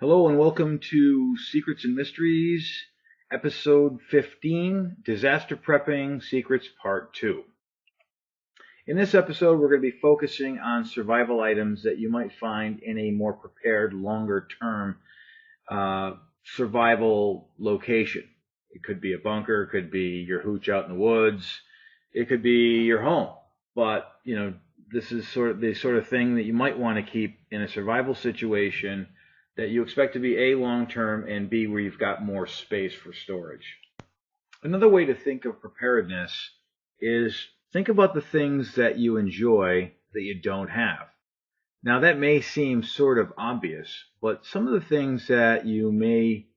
Hello and welcome to Secrets and Mysteries, Episode 15, Disaster Prepping Secrets Part 2. In this episode, we're going to be focusing on survival items that you might find in a more prepared, longer-term survival location. It could be a bunker, it could be your hooch out in the woods, it could be your home. But, this is the sort of thing that you might want to keep in a survival situation that you expect to be A, long-term, and B, where you've got more space for storage. Another way to think of preparedness is think about the things that you enjoy that you don't have. Now, that may seem sort of obvious, but some of the things that you may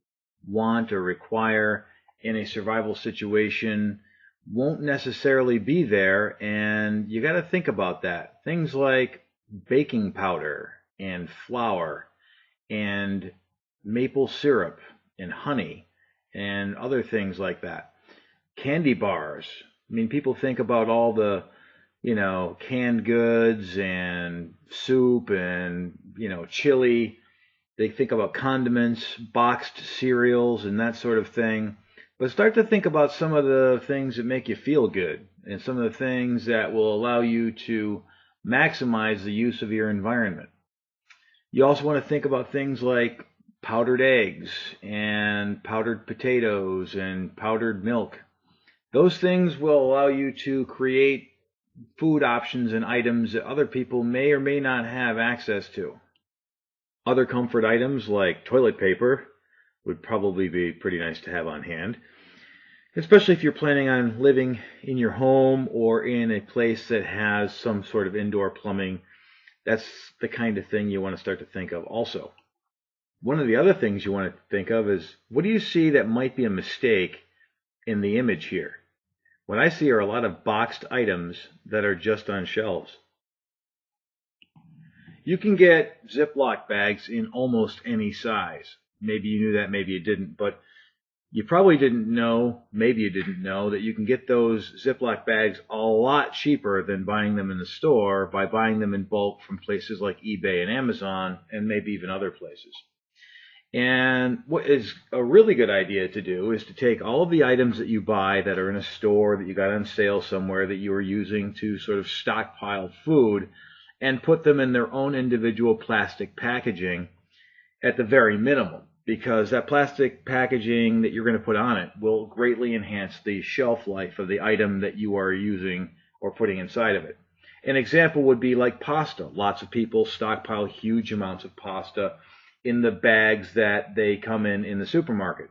want or require in a survival situation won't necessarily be there, and you got to think about that. Things like baking powder and flour and maple syrup and honey and other things like that. Candy bars. I mean, people think about all the, canned goods and soup and, chili. They think about condiments, boxed cereals, and that sort of thing. But start to think about some of the things that make you feel good and some of the things that will allow you to maximize the use of your environment. You also want to think about things like powdered eggs and powdered potatoes and powdered milk. Those things will allow you to create food options and items that other people may or may not have access to. Other comfort items like toilet paper would probably be pretty nice to have on hand, especially if you're planning on living in your home or in a place that has some sort of indoor plumbing. That's the kind of thing you want to start to think of also. One of the other things you want to think of is, what do you see that might be a mistake in the image here? What I see are a lot of boxed items that are just on shelves. You can get Ziploc bags in almost any size. Maybe you knew that, maybe you didn't, but you probably didn't know, maybe you didn't know, that you can get those Ziploc bags a lot cheaper than buying them in the store by buying them in bulk from places like eBay and Amazon and maybe even other places. And what is a really good idea to do is to take all of the items that you buy that are in a store that you got on sale somewhere that you are using to sort of stockpile food and put them in their own individual plastic packaging at the very minimum, because that plastic packaging that you're going to put on it will greatly enhance the shelf life of the item that you are using or putting inside of it. An example would be like pasta. Lots of people stockpile huge amounts of pasta in the bags that they come in the supermarket.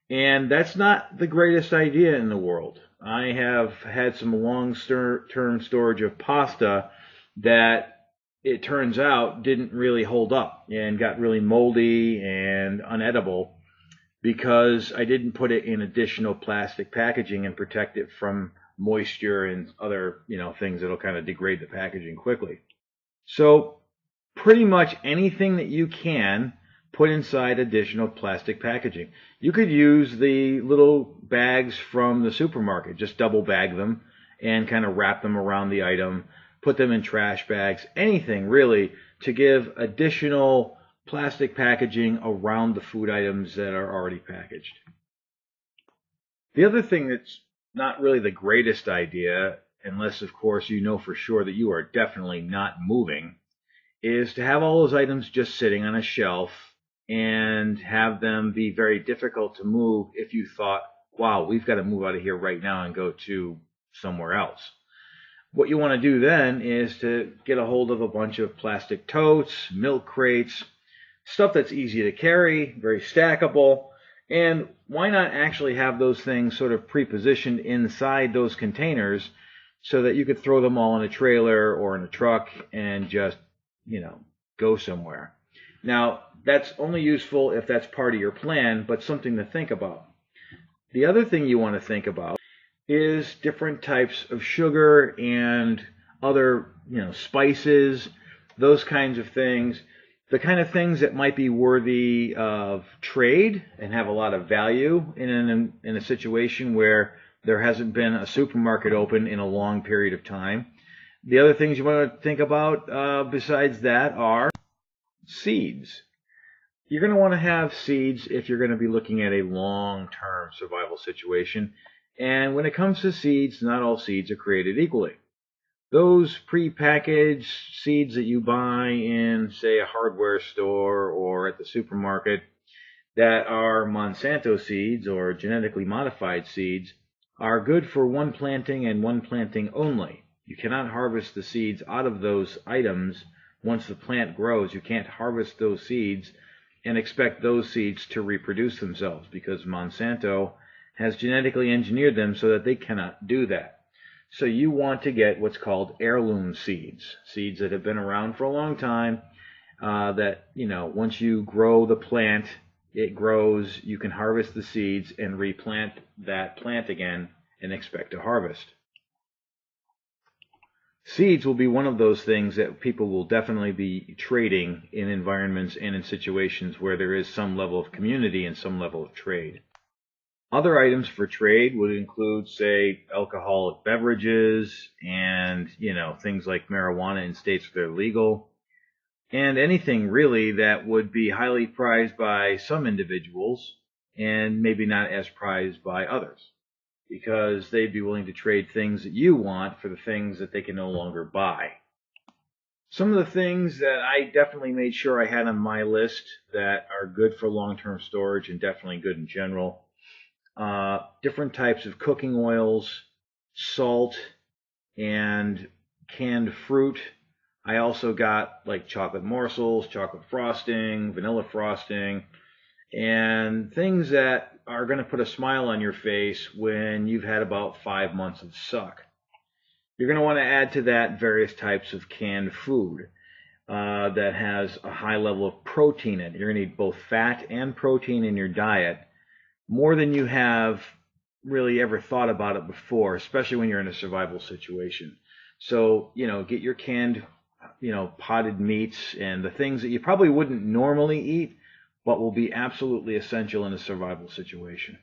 And that's not the greatest idea in the world. I have had some long-term storage of pasta that it turns out didn't really hold up and got really moldy and unedible because I didn't put it in additional plastic packaging and protect it from moisture and other, things that'll kind of degrade the packaging quickly. So pretty much anything that you can put inside additional plastic packaging. You could use the little bags from the supermarket, just double bag them and kind of wrap them around the item. Put them in trash bags, anything really to give additional plastic packaging around the food items that are already packaged. The other thing that's not really the greatest idea, unless of course you know for sure that you are definitely not moving, is to have all those items just sitting on a shelf and have them be very difficult to move if you thought, wow, we've got to move out of here right now and go to somewhere else. What you want to do then is to get a hold of a bunch of plastic totes, milk crates, stuff that's easy to carry, very stackable, and why not actually have those things sort of pre-positioned inside those containers so that you could throw them all in a trailer or in a truck and just, go somewhere. Now, that's only useful if that's part of your plan, but something to think about. The other thing you want to think about is different types of sugar and other, spices, those kinds of things, the kind of things that might be worthy of trade and have a lot of value in a situation where there hasn't been a supermarket open in a long period of time. The other things you want to think about besides that are seeds. You're going to want to have seeds if you're going to be looking at a long-term survival situation. And when it comes to seeds, not all seeds are created equally. Those pre-packaged seeds that you buy in, say, a hardware store or at the supermarket that are Monsanto seeds or genetically modified seeds are good for one planting and one planting only. You cannot harvest the seeds out of those items once the plant grows. You can't harvest those seeds and expect those seeds to reproduce themselves because Monsanto has genetically engineered them so that they cannot do that. So you want to get what's called heirloom seeds, seeds that have been around for a long time, that, once you grow the plant, it grows, you can harvest the seeds and replant that plant again and expect to harvest. Seeds will be one of those things that people will definitely be trading in environments and in situations where there is some level of community and some level of trade. Other items for trade would include, say, alcoholic beverages and, things like marijuana in states where they're legal, and anything really that would be highly prized by some individuals and maybe not as prized by others, because they'd be willing to trade things that you want for the things that they can no longer buy. Some of the things that I definitely made sure I had on my list that are good for long-term storage and definitely good in general: different types of cooking oils, salt, and canned fruit. I also got like chocolate morsels, chocolate frosting, vanilla frosting, and things that are going to put a smile on your face when you've had about 5 months of suck. You're going to want to add to that various types of canned food that has a high level of protein in it. You're going to need both fat and protein in your diet, more than you have really ever thought about it before, especially when you're in a survival situation. So, get your canned, potted meats and the things that you probably wouldn't normally eat, but will be absolutely essential in a survival situation.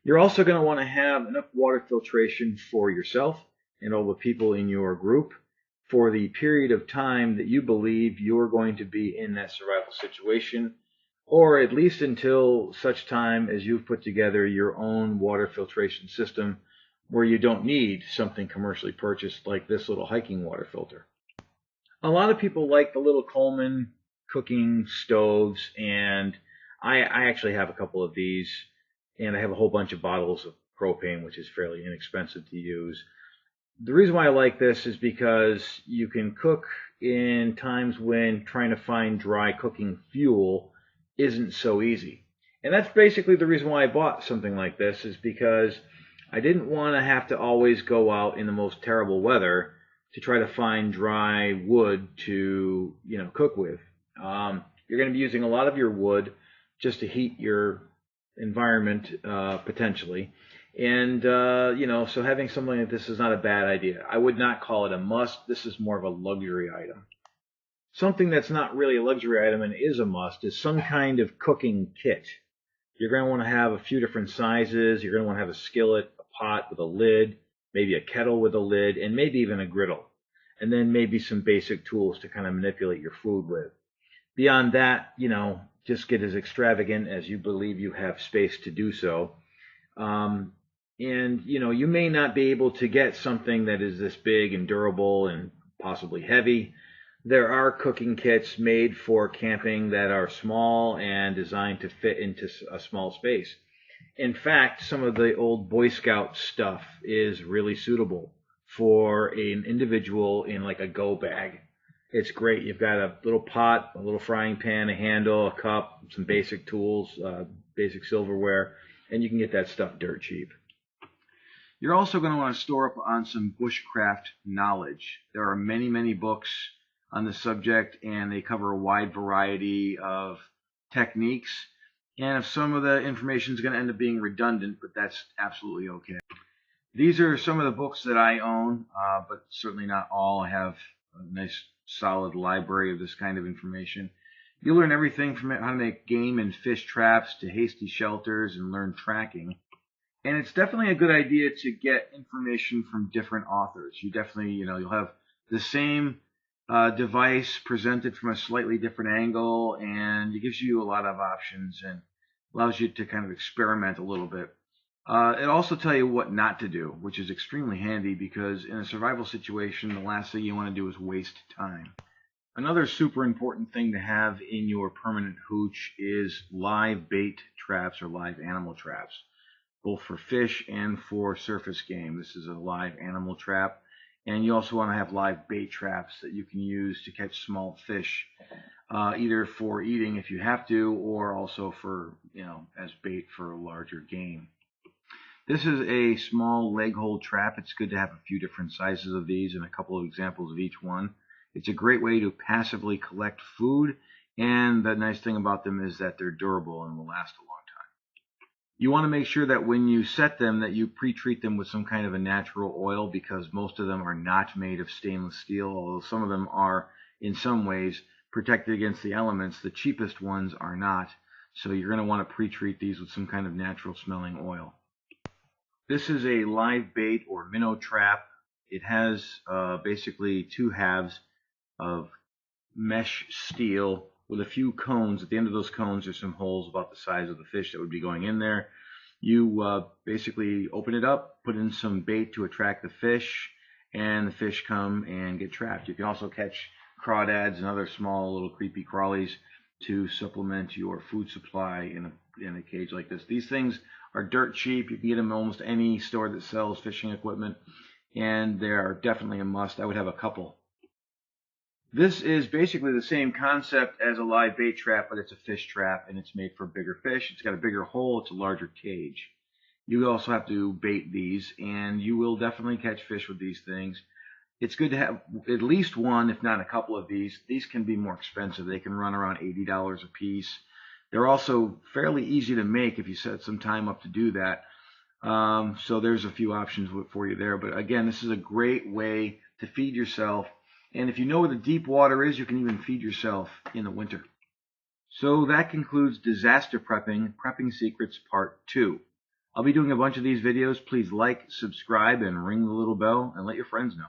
You're also going to want to have enough water filtration for yourself and all the people in your group for the period of time that you believe you're going to be in that survival situation, or at least until such time as you've put together your own water filtration system where you don't need something commercially purchased like this little hiking water filter. A lot of people like the little Coleman cooking stoves, and I actually have a couple of these, and I have a whole bunch of bottles of propane, which is fairly inexpensive to use. The reason why I like this is because you can cook in times when trying to find dry cooking fuel isn't so easy. And that's basically the reason why I bought something like this, is because I didn't want to have to always go out in the most terrible weather to try to find dry wood to, cook with. You're going to be using a lot of your wood just to heat your environment, potentially. And, so having something like this is not a bad idea. I would not call it a must. This is more of a luxury item. Something that's not really a luxury item and is a must is some kind of cooking kit. You're going to want to have a few different sizes. You're going to want to have a skillet, a pot with a lid, maybe a kettle with a lid, and maybe even a griddle. And then maybe some basic tools to kind of manipulate your food with. Beyond that, just get as extravagant as you believe you have space to do so. And, you may not be able to get something that is this big and durable and possibly heavy. There are cooking kits made for camping that are small and designed to fit into a small space. In fact, some of the old Boy Scout stuff is really suitable for an individual in like a go bag. It's great. You've got a little pot, a little frying pan, a handle, a cup, some basic tools, basic silverware, and you can get that stuff dirt cheap. You're also going to want to store up on some bushcraft knowledge. There are many, many books on the subject, and they cover a wide variety of techniques. And if some of the information is going to end up being redundant, but that's absolutely okay. These are some of the books that I own, but certainly not all. I have a nice solid library of this kind of information. You'll learn everything from how to make game and fish traps to hasty shelters and learn tracking. And it's definitely a good idea to get information from different authors. You definitely, you'll have the same device presented from a slightly different angle, and it gives you a lot of options and allows you to kind of experiment a little bit. It also tells you what not to do, which is extremely handy because in a survival situation, the last thing you want to do is waste time. Another super important thing to have in your permanent hooch is live bait traps or live animal traps, both for fish and for surface game. This is a live animal trap, and you also want to have live bait traps that you can use to catch small fish, either for eating if you have to, or also for, as bait for larger game. This is a small leg hold trap. It's good to have a few different sizes of these and a couple of examples of each one. It's a great way to passively collect food, and the nice thing about them is that they're durable and will last a long time. You want to make sure that when you set them that you pre-treat them with some kind of a natural oil, because most of them are not made of stainless steel, although some of them are in some ways protected against the elements. The cheapest ones are not, so you're going to want to pre-treat these with some kind of natural smelling oil. This is a live bait or minnow trap. It has basically two halves of mesh steel with a few cones. At the end of those cones there's some holes about the size of the fish that would be going in there. You basically open it up, put in some bait to attract the fish, and the fish come and get trapped. You can also catch crawdads and other small little creepy crawlies to supplement your food supply in a cage like this. These things are dirt cheap. You can get them in almost any store that sells fishing equipment, and they are definitely a must. I would have a couple. This is basically the same concept as a live bait trap, but it's a fish trap, and it's made for bigger fish. It's got a bigger hole. It's a larger cage. You also have to bait these, and you will definitely catch fish with these things. It's good to have at least one, if not a couple of these. These can be more expensive. They can run around $80 a piece. They're also fairly easy to make if you set some time up to do that. So there's a few options for you there. But again, this is a great way to feed yourself. And if you know where the deep water is, you can even feed yourself in the winter. So that concludes Disaster Prepping, Prepping Secrets Part 2. I'll be doing a bunch of these videos. Please like, subscribe, and ring the little bell, and let your friends know.